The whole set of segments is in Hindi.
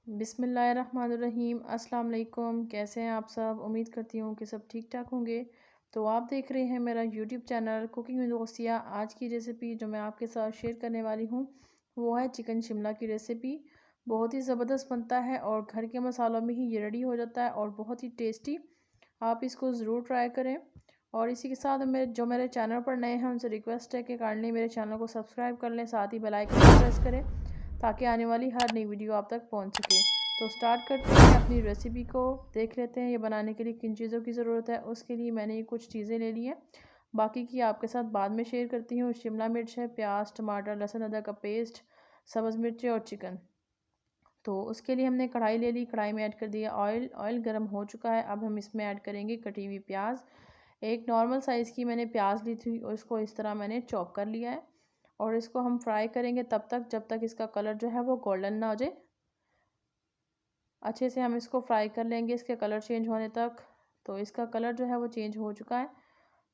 बिस्मिल्लाहिर्रहमानिर्रहीम। अस्सलाम वालेकुम। कैसे हैं आप सब? उम्मीद करती हूँ कि सब ठीक ठाक होंगे। तो आप देख रहे हैं मेरा YouTube channel cooking with Gausia. आज की रेसिपी जो मैं आपके साथ शेयर करने वाली हूँ वो है चिकन शिमला की रेसिपी। बहुत ही ज़बरदस्त बनता है और घर के मसालों में ही ये रेडी हो जाता है और बहुत ही टेस्टी। आप इसको ज़रूर ट्राई करें। और इसी के साथ मेरे चैनल पर नए हैं उनसे रिक्वेस्ट है कि काइंडली मेरे चैनल को सब्सक्राइब कर लें, साथ ही बेल आइकन को प्रेस करें ताकि आने वाली हर नई वीडियो आप तक पहुंच सके। तो स्टार्ट करते हैं अपनी रेसिपी को। देख लेते हैं ये बनाने के लिए किन चीज़ों की ज़रूरत है। उसके लिए मैंने ये कुछ चीज़ें ले ली हैं, बाकी की आपके साथ बाद में शेयर करती हूँ। शिमला मिर्च है, प्याज, टमाटर, लहसुन, अदरक का पेस्ट, सब्ज़ मिर्चें और चिकन। तो उसके लिए हमने कढ़ाई ले ली, कढ़ाई में ऐड कर दिया ऑयल। ऑयल गर्म हो चुका है, अब हम इसमें ऐड करेंगे कटी हुई प्याज। एक नॉर्मल साइज़ की मैंने प्याज ली थी और इसको इस तरह मैंने चॉप कर लिया है। और इसको हम फ्राई करेंगे तब तक जब तक इसका कलर जो है वो गोल्डन ना हो जाए। अच्छे से हम इसको फ्राई कर लेंगे इसके कलर चेंज होने तक। तो इसका कलर जो है वो चेंज हो चुका है,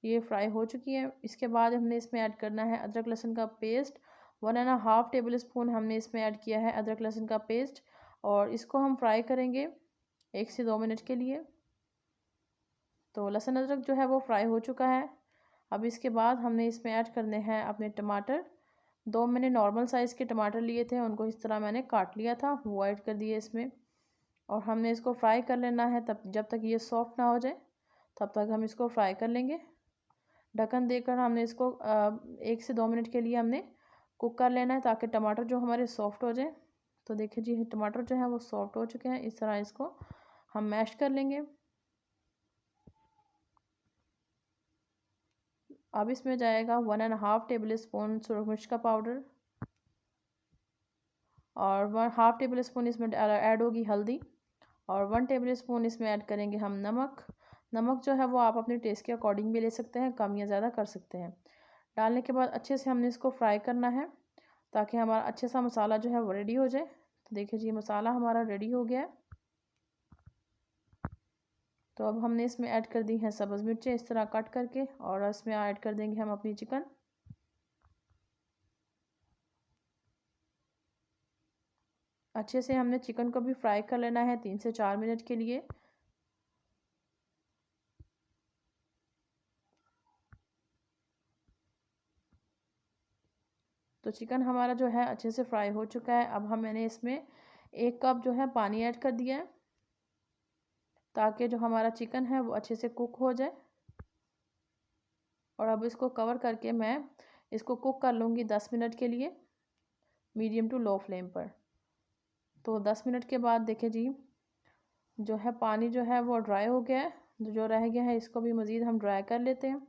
ये फ्राई हो चुकी है। इसके बाद हमने इसमें ऐड करना है अदरक लहसुन का पेस्ट। 1.5 टेबल स्पून हमने इसमें ऐड किया है अदरक लहसुन का पेस्ट। और इसको हम फ्राई करेंगे 1 से 2 मिनट के लिए। तो लहसुन अदरक जो है वो फ्राई हो चुका है। अब इसके बाद हमने इसमें ऐड करने हैं अपने टमाटर। 2 मैंने नॉर्मल साइज़ के टमाटर लिए थे, उनको इस तरह मैंने काट लिया था, वो ऐड कर दिए इसमें। और हमने इसको फ्राई कर लेना है तब जब तक ये सॉफ्ट ना हो जाए, तब तक हम इसको फ्राई कर लेंगे। ढक्कन देकर हमने इसको 1 से 2 मिनट के लिए हमने कुक कर लेना है ताकि टमाटर जो हमारे सॉफ्ट हो जाए। तो देखिए जी टमाटर जो है वो सॉफ्ट हो चुके हैं, इस तरह इसको हम मैश कर लेंगे। अब इसमें जाएगा 1.5 टेबल स्पून सुरख मिर्च का पाउडर और 1/2 टेबल स्पून इसमें ऐड होगी हल्दी। और 1 टेबल स्पून इसमें ऐड करेंगे हम नमक। नमक जो है वो आप अपने टेस्ट के अकॉर्डिंग भी ले सकते हैं, कम या ज़्यादा कर सकते हैं। डालने के बाद अच्छे से हमने इसको फ्राई करना है ताकि हमारा अच्छे सा मसाला जो है वो रेडी हो जाए। तो देखिए जी मसाला हमारा रेडी हो गया है। तो अब हमने इसमें ऐड कर दी हैं सब्ज़ मिर्चें इस तरह कट करके, और इसमें ऐड कर देंगे हम अपनी चिकन। अच्छे से हमने चिकन को भी फ्राई कर लेना है 3 से 4 मिनट के लिए। तो चिकन हमारा जो है अच्छे से फ्राई हो चुका है। अब मैंने इसमें 1 कप जो है पानी ऐड कर दिया है ताकि जो हमारा चिकन है वो अच्छे से कुक हो जाए। और अब इसको कवर करके मैं इसको कुक कर लूँगी 10 मिनट के लिए, मीडियम टू लो फ्लेम पर। तो 10 मिनट के बाद देखिए जी जो है पानी जो है वो ड्राई हो गया है। जो रह गया है इसको भी मज़ीद हम ड्राई कर लेते हैं।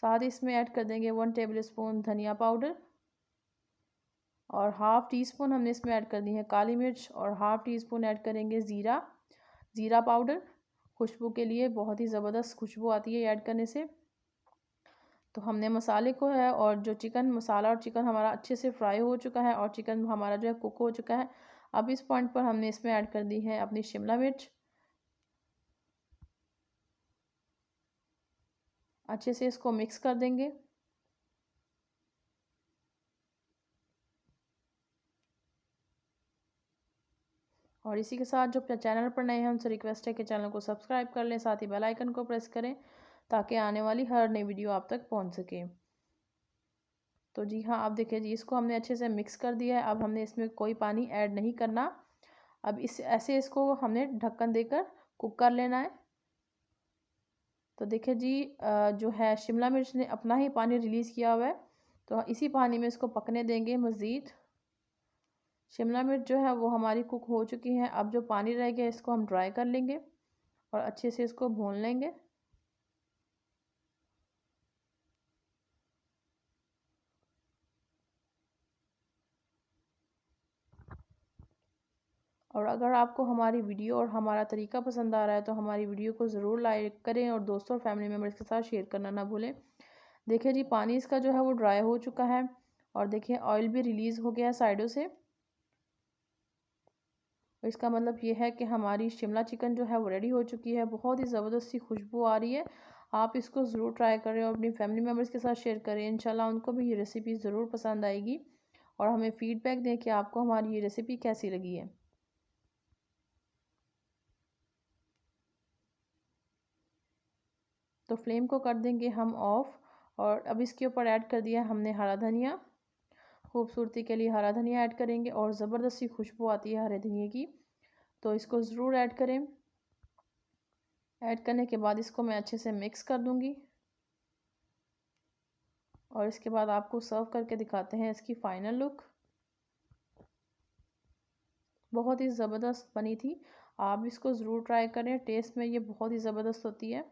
साथ ही इसमें ऐड कर देंगे 1 टेबल स्पून धनिया पाउडर और हाफ़ टी स्पून हमने इसमें ऐड कर दी है काली मिर्च, और हाफ़ टी स्पून ऐड करेंगे ज़ीरा पाउडर। खुशबू के लिए बहुत ही ज़बरदस्त खुशबू आती है ऐड करने से। तो हमने मसाले को है और जो चिकन मसाला और चिकन हमारा अच्छे से फ्राई हो चुका है और चिकन हमारा जो है कुक हो चुका है। अब इस पॉइंट पर हमने इसमें ऐड कर दी है अपनी शिमला मिर्च। अच्छे से इसको मिक्स कर देंगे। और इसी के साथ जो चैनल पर नए हैं उनसे रिक्वेस्ट है कि चैनल को सब्सक्राइब कर लें, साथ ही बेल आइकन को प्रेस करें ताकि आने वाली हर नई वीडियो आप तक पहुंच सके। तो जी हाँ, आप देखिए जी इसको हमने अच्छे से मिक्स कर दिया है। अब हमने इसमें कोई पानी ऐड नहीं करना। अब इसको हमने ढक्कन देकर कुक कर लेना है। तो देखिए जी जो है शिमला मिर्च ने अपना ही पानी रिलीज़ किया हुआ है, तो इसी पानी में इसको पकने देंगे मज़ीद। शिमला मिर्च जो है वो हमारी कुक हो चुकी है। अब जो पानी रह गया इसको हम ड्राई कर लेंगे और अच्छे से इसको भून लेंगे। और अगर आपको हमारी वीडियो और हमारा तरीका पसंद आ रहा है तो हमारी वीडियो को ज़रूर लाइक करें और दोस्तों और फैमिली मेम्बर्स के साथ शेयर करना ना भूलें। देखिए जी पानी इसका जो है वो ड्राई हो चुका है और देखिए ऑयल भी रिलीज़ हो गया है साइडों से। और इसका मतलब ये है कि हमारी शिमला चिकन जो है वो रेडी हो चुकी है। बहुत ही ज़बरदस्त सी खुशबू आ रही है। आप इसको ज़रूर ट्राई करें और अपनी फैमिली मेम्बर्स के साथ शेयर करें। इंशाल्लाह उनको भी ये रेसिपी ज़रूर पसंद आएगी और हमें फ़ीडबैक दें कि आपको हमारी ये रेसिपी कैसी लगी है। तो फ्लेम को कर देंगे हम ऑफ़ और अब इसके ऊपर ऐड कर दिया हमने हरा धनिया। खूबसूरती के लिए हरा धनिया ऐड करेंगे और ज़बरदस्त सी खुशबू आती है हरे धनिए की, तो इसको ज़रूर ऐड करें। ऐड करने के बाद इसको मैं अच्छे से मिक्स कर दूंगी और इसके बाद आपको सर्व करके दिखाते हैं इसकी फ़ाइनल लुक। बहुत ही ज़बरदस्त बनी थी, आप इसको ज़रूर ट्राई करें, टेस्ट में ये बहुत ही ज़बरदस्त होती है।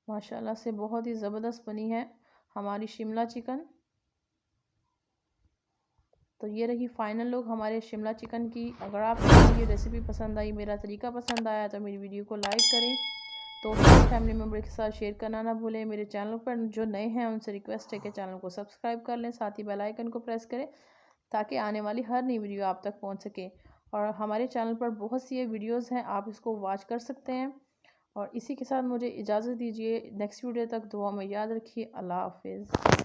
माशाल्लाह से बहुत ही ज़बरदस्त बनी है हमारी शिमला चिकन। तो ये रही फ़ाइनल लुक हमारे शिमला चिकन की। अगर आपको ये रेसिपी पसंद आई, मेरा तरीका पसंद आया, तो मेरी वीडियो को लाइक करें, दोस्तों और फैमिली मेम्बर के साथ शेयर करना ना भूलें। मेरे चैनल पर जो नए हैं उनसे रिक्वेस्ट है कि चैनल को सब्सक्राइब कर लें, साथ ही बेल आइकन को प्रेस करें ताकि आने वाली हर नई वीडियो आप तक पहुंच सके। और हमारे चैनल पर बहुत सी वीडियोज़ हैं, आप इसको वॉच कर सकते हैं। और इसी के साथ मुझे इजाज़त दीजिए, नेक्स्ट वीडियो तक दुआ में याद रखिए। अल्लाह हाफिज़।